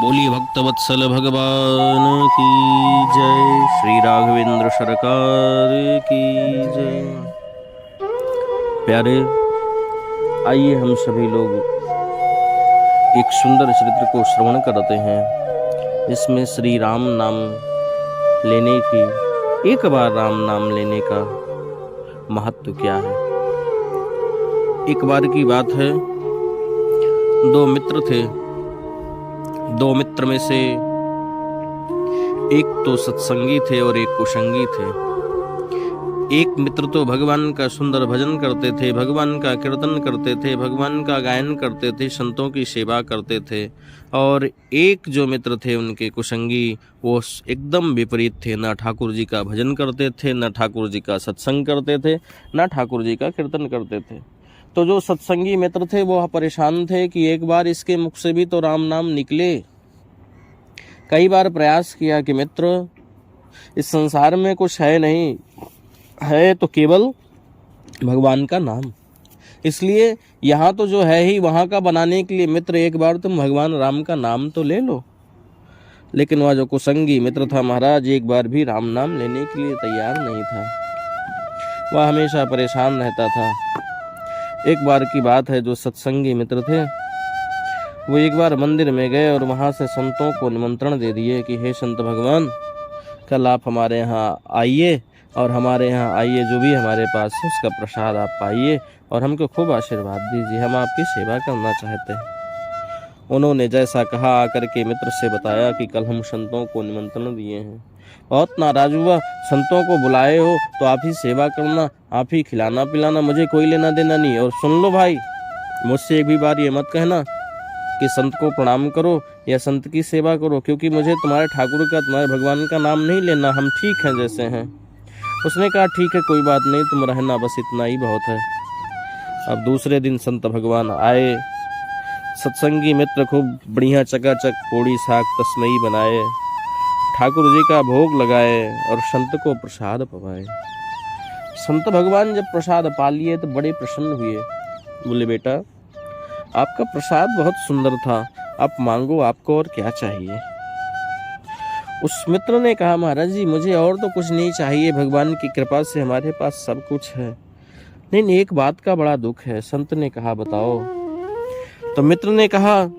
बोलिए भक्तवत्सल भगवान की जय। श्री राघवेंद्र सरकार की जय। प्यारे, आइए हम सभी लोग एक सुंदर चरित्र को श्रवण करते हैं। इसमें श्री राम नाम लेने की, एक बार राम नाम लेने का महत्व क्या है। एक बार की बात है, दो मित्र थे। दो मित्र में से एक तो सत्संगी थे और एक कुसंगी थे। एक मित्र तो भगवान का सुंदर भजन करते थे, भगवान का कीर्तन करते थे, भगवान का गायन करते थे, संतों की सेवा करते थे। और एक जो मित्र थे उनके कुसंगी, वो एकदम विपरीत थे। ना ठाकुर जी का भजन करते थे, ना ठाकुर जी का सत्संग करते थे, ना ठाकुर जी का कीर्तन करते थे। तो जो सत्संगी मित्र थे वो परेशान थे कि एक बार इसके मुख से भी तो राम नाम निकले। कई बार प्रयास किया कि मित्र, इस संसार में कुछ है नहीं, है तो केवल भगवान का नाम। इसलिए यहाँ तो जो है ही वहाँ का बनाने के लिए मित्र, एक बार तुम भगवान राम का नाम तो ले लो। लेकिन वह जो कुसंगी मित्र था महाराज, एक बार भी राम नाम लेने के लिए तैयार नहीं था। वह हमेशा परेशान रहता था। एक बार की बात है, जो सत्संगी मित्र थे वो एक बार मंदिर में गए और वहाँ से संतों को निमंत्रण दे दिए कि हे संत भगवान, कल आप हमारे यहाँ आइए और हमारे यहाँ आइए, जो भी हमारे पास है उसका प्रसाद आप पाइए और हमको खूब आशीर्वाद दीजिए, हम आपकी सेवा करना चाहते हैं। उन्होंने जैसा कहा, आकर के मित्र से बताया कि कल हम संतों को निमंत्रण दिए हैं। बहुत नाराज हुआ। संतों को बुलाए हो तो आप ही सेवा करना, आप ही खिलाना पिलाना, मुझे कोई लेना देना नहीं। और सुन लो भाई, मुझसे एक भी बार ये मत कहना कि संत को प्रणाम करो या संत की सेवा करो, क्योंकि मुझे तुम्हारे ठाकुर का, तुम्हारे भगवान का नाम नहीं लेना, हम ठीक हैं जैसे हैं। उसने कहा ठीक है, कोई बात नहीं, तुम रहना, बस इतना ही बहुत है। अब दूसरे दिन संत भगवान आए। सत्संगी मित्र खूब बढ़िया चकाचक पूड़ी साग तस्मई बनाए, ठाकुर जी का भोग लगाए और संत को प्रसाद पवाए। संत भगवान जब प्रसाद पा लिए तो बड़े प्रसन्न हुए। बोले, बेटा आपका प्रसाद बहुत सुंदर था, आप मांगो, आपको और क्या चाहिए। उस मित्र ने कहा, महाराज जी मुझे और तो कुछ नहीं चाहिए, भगवान की कृपा से हमारे पास सब कुछ है। नहीं, एक बात का बड़ा दुख है। संत ने कहा, बताओ। तो मित्र ने कहा,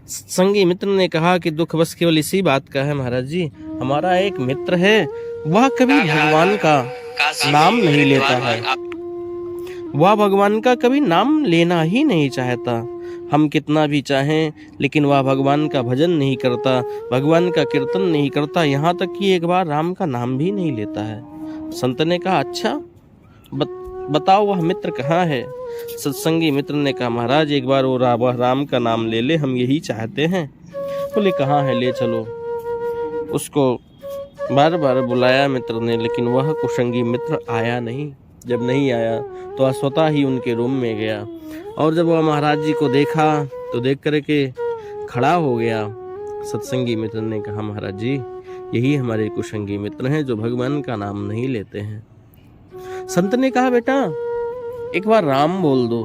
संगी मित्र ने कहा कि दुख बस केवल इसी बात का है महाराज जी, हमारा एक मित्र है, वह कभी भगवान का नाम नहीं लेता है, वह भगवान का कभी नाम लेना ही नहीं चाहता। हम कितना भी चाहें लेकिन वह भगवान का भजन नहीं करता, भगवान का कीर्तन नहीं करता, यहाँ तक कि एक बार राम का नाम भी नहीं लेता है। संत ने कहा, अच्छा बताओ वह मित्र कहाँ है। सत्संगी मित्र ने कहा, महाराज एक बार वो राम का नाम ले ले, हम यही चाहते हैं। बोले, कहाँ है, ले चलो। उसको बार बार बुलाया मित्र ने, लेकिन वह कुसंगी मित्र आया नहीं। जब नहीं आया तो स्वतः ही उनके रूम में गया और जब वह महाराज जी को देखा तो देख करके खड़ा हो गया। सत्संगी मित्र ने कहा, महाराज जी यही हमारे कुसंगी मित्र हैं जो भगवान का नाम नहीं लेते हैं। संत ने कहा, बेटा एक बार राम बोल दो।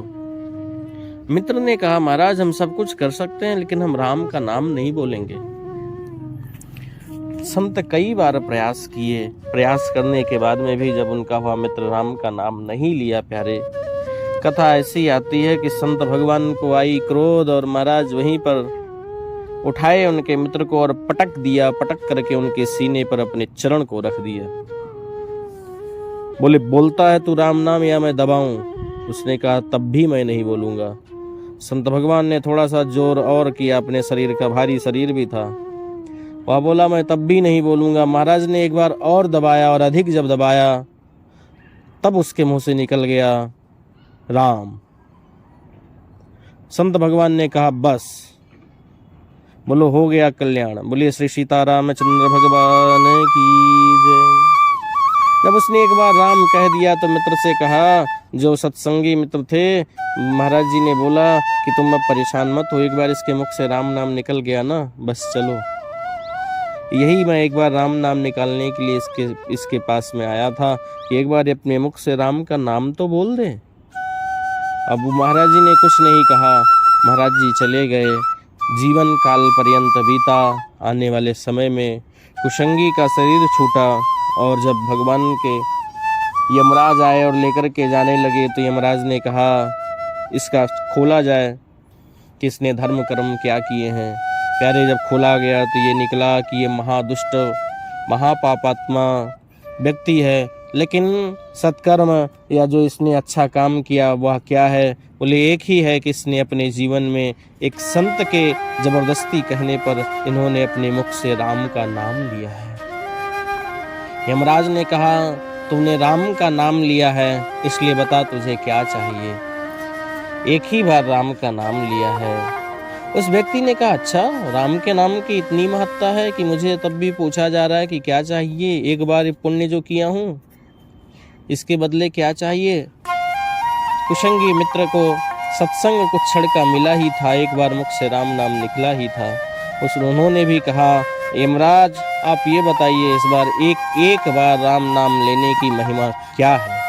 मित्र ने कहा, महाराज हम सब कुछ कर सकते हैं लेकिन हम राम का नाम नहीं बोलेंगे। संत कई बार प्रयास किए, प्रयास करने के बाद में भी जब उनका वह मित्र राम का नाम नहीं लिया, प्यारे, कथा ऐसी आती है कि संत भगवान को आई क्रोध और महाराज वहीं पर उठाए उनके मित्र को और पटक दिया। पटक करके उनके सीने पर अपने चरण को रख दिया। बोले, बोलता है तू राम नाम या मैं दबाऊं? उसने कहा, तब भी मैं नहीं बोलूंगा। संत भगवान ने थोड़ा सा जोर और किया, अपने शरीर का, भारी शरीर भी था, वह बोला, मैं तब भी नहीं बोलूंगा। महाराज ने एक बार और दबाया और अधिक जब दबाया तब उसके मुंह से निकल गया राम। संत भगवान ने कहा, बस, बोलो हो गया कल्याण। बोलिए श्री सीतारामचंद्र भगवान की जय। जब उसने एक बार राम कह दिया तो मित्र से कहा, जो सत्संगी मित्र थे, महाराज जी ने बोला कि तुम अब परेशान मत हो, एक बार इसके मुख से राम नाम निकल गया ना, बस चलो। यही मैं एक बार राम नाम निकालने के लिए इसके पास में आया था कि एक बार अपने मुख से राम का नाम तो बोल दे। अब महाराज जी ने कुछ नहीं कहा, महाराज जी चले गए। जीवन काल पर्यंत बीता। आने वाले समय में कुशंगी का शरीर छूटा और जब भगवान के यमराज आए और लेकर के जाने लगे तो यमराज ने कहा इसका खोला जाए कि इसने धर्म कर्म क्या किए हैं। प्यारे, जब खोला गया तो ये निकला कि ये महादुष्ट महापापात्मा व्यक्ति है, लेकिन सत्कर्म या जो इसने अच्छा काम किया वह क्या है? बोले एक ही है कि इसने अपने जीवन में एक संत के जबरदस्ती कहने पर इन्होंने अपने मुख से राम का नाम लिया है। यमराज ने कहा तुमने राम का नाम लिया है, इसलिए बता तुझे क्या चाहिए। एक ही बार राम का नाम लिया है। उस व्यक्ति ने कहा अच्छा, राम के नाम की इतनी महत्ता है कि मुझे तब भी पूछा जा रहा है कि क्या चाहिए। एक बार पुण्य जो किया हूँ इसके बदले क्या चाहिए। कुशंगी मित्र को सत्संग कुछ क्षण का मिला ही था, एक बार मुख से राम नाम निकला ही था। उन्होंने भी कहा यमराज आप ये बताइए इस बार एक बार राम नाम लेने की महिमा क्या है।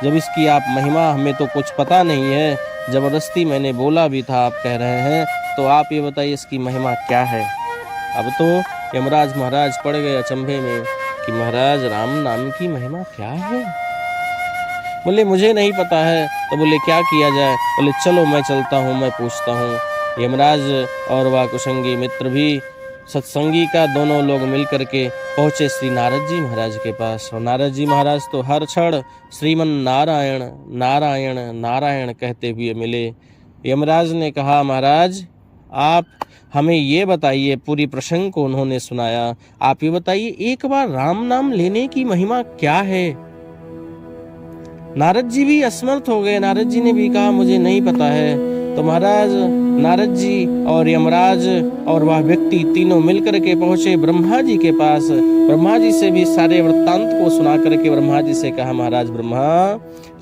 जब इसकी आप महिमा हमें तो कुछ पता नहीं है, जबरदस्ती मैंने बोला भी था, आप कह रहे हैं, तो आप ये बताइए इसकी महिमा क्या है। अब तो यमराज महाराज पड़ गए अचंभे में कि महाराज राम नाम की महिमा क्या है। बोले मुझे नहीं पता है। तो बोले क्या किया जाए। बोले चलो मैं चलता हूँ, मैं पूछता हूँ। यमराज और वह कुशंगी मित्र भी सत्संगी का दोनों लोग मिल करके पहुँचे श्री नारद जी महाराज के पास। और नारद जी महाराज तो हर क्षण श्रीमन नारायण नारायण नारायण कहते हुए मिले। यमराज ने कहा महाराज आप हमें ये बताइए, पूरी प्रसंग को उन्होंने सुनाया, आप ये बताइए एक बार राम नाम लेने की महिमा क्या है। नारद जी भी असमर्थ हो गए। नारद जी ने भी कहा मुझे नहीं पता है। तो महाराज नारद जी और यमराज और वह व्यक्ति तीनों मिलकर के पहुंचे ब्रह्मा जी के पास। ब्रह्मा जी से भी सारे वृत्तांत को सुना करके ब्रह्मा जी से कहा महाराज ब्रह्मा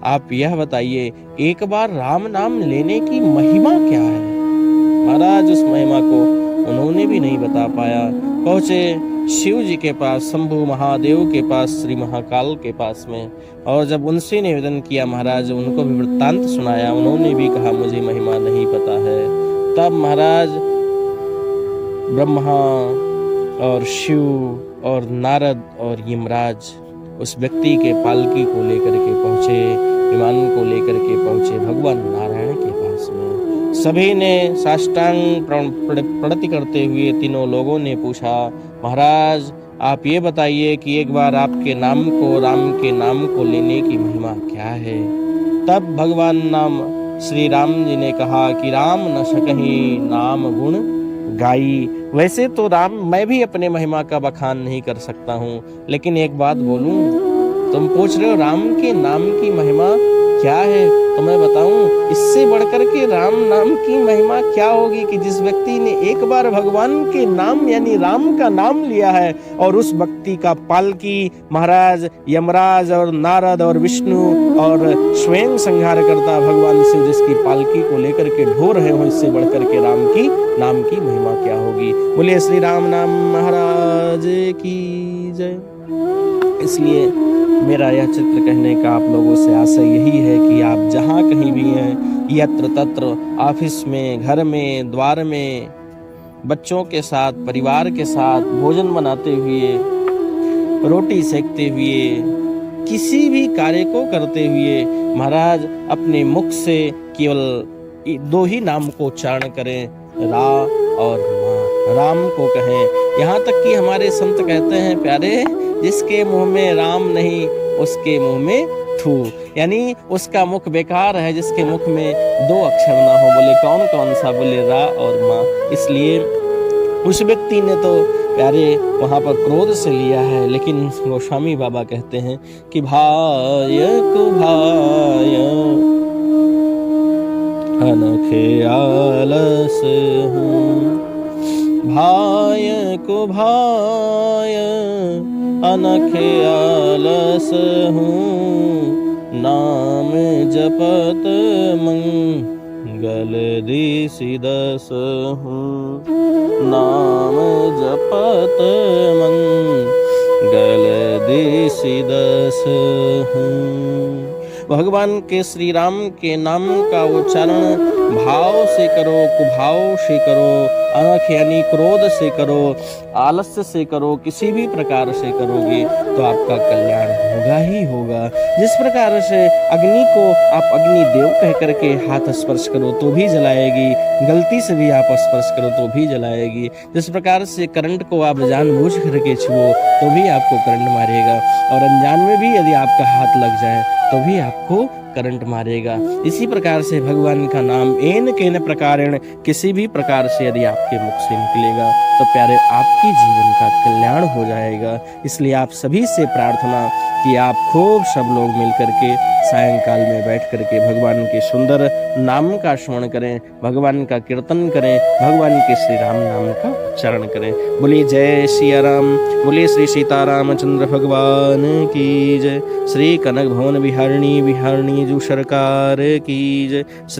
आप यह बताइए एक बार राम नाम लेने की महिमा क्या है। महाराज उस महिमा को उन्होंने भी नहीं बता पाया। पहुंचे शिव जी के पास, शंभु महादेव के पास, श्री महाकाल के पास में, और जब उनसे निवेदन किया महाराज उनको भी वृत्तांत सुनाया, उन्होंने भी कहा मुझे महिमा नहीं पता है। तब महाराज ब्रह्मा और शिव और नारद और यमराज उस व्यक्ति के पालकी को लेकर के पहुंचे, विमान को लेकर के पहुंचे भगवान नारायण के पास में। सभी ने साष्टांग प्रणति करते हुए तीनों लोगों ने पूछा महाराज आप ये बताइए कि एक बार आपके नाम को, राम के नाम को लेने की महिमा क्या है। तब भगवान नाम श्री राम जी ने कहा कि राम न सकहीं नाम गुण गाई। वैसे तो राम मैं भी अपने महिमा का बखान नहीं कर सकता हूँ, लेकिन एक बात बोलूं, तुम पूछ रहे हो राम के नाम की महिमा क्या है, तो मैं बताऊं इससे बढ़कर के राम नाम की महिमा क्या होगी कि जिस व्यक्ति ने एक बार भगवान के नाम यानी राम का नाम लिया है और उस व्यक्ति का पालकी महाराज यमराज और नारद और विष्णु और स्वयं संहार करता भगवान शिव जिसकी पालकी को लेकर के ढो रहे हो, इससे बढ़कर के राम की नाम की महिमा क्या होगी। बोले श्री राम नाम महाराज की जय। इसलिए मेरा यह चित्र कहने का आप लोगों से आशा यही है कि आप जहाँ कहीं भी हैं, यत्र तत्र, ऑफिस में, घर में, द्वार में, बच्चों के साथ, परिवार के साथ भोजन बनाते हुए, रोटी सेकते हुए, किसी भी कार्य को करते हुए महाराज अपने मुख से केवल दो ही नाम को उच्चारण करें, रा और माँ। राम को कहें। यहाँ तक कि हमारे संत कहते हैं प्यारे जिसके मुंह में राम नहीं उसके मुंह में थू, यानी उसका मुख बेकार है जिसके मुख में दो अक्षर ना हो। बोले कौन कौन सा, बोले रा और माँ। इसलिए उस व्यक्ति ने तो प्यारे वहां पर क्रोध से लिया है, लेकिन गोस्वामी बाबा कहते हैं कि भाय को भाय अनखे आलस हूँ, भाय को भाय अनखे आलस हूँ, नाम जपत मंगल दिसिदस हूँ, नाम जपत मंगल दिसिदस हूँ। भगवान के श्री राम के नाम का उच्चारण भाव से करो, कुभाव से करो, अनख यानी क्रोध से करो, आलस्य से करो, किसी भी प्रकार से करोगे तो आपका कल्याण होगा ही होगा। जिस प्रकार से अग्नि को आप अग्नि देव कह करके हाथ स्पर्श करो तो भी जलाएगी, गलती से भी आप स्पर्श करो तो भी जलाएगी। जिस प्रकार से करंट को आप जानबूझ करके छुओ तो भी आपको करंट मारेगा, और अनजान में भी यदि आपका हाथ लग जाए तो भी आपको करंट मारेगा। इसी प्रकार से भगवान का नाम एन केन प्रकारेण किसी भी प्रकार से यदि आपके मुख से निकलेगा तो प्यारे आपके जीवन का कल्याण हो जाएगा। इसलिए आप सभी से प्रार्थना कि आप खूब सब लोग मिलकर के सायंकाल में बैठ करके भगवान के सुंदर नाम का स्मरण करें, भगवान का कीर्तन करें, भगवान के श्री राम नाम का उच्चारण करें। बोलिए जय सिया राम, बोलिए श्री सीतारामचंद्र भगवान की जय, श्री कनक भवन बिहारिणी बिहारिणी जू सरकार की जय।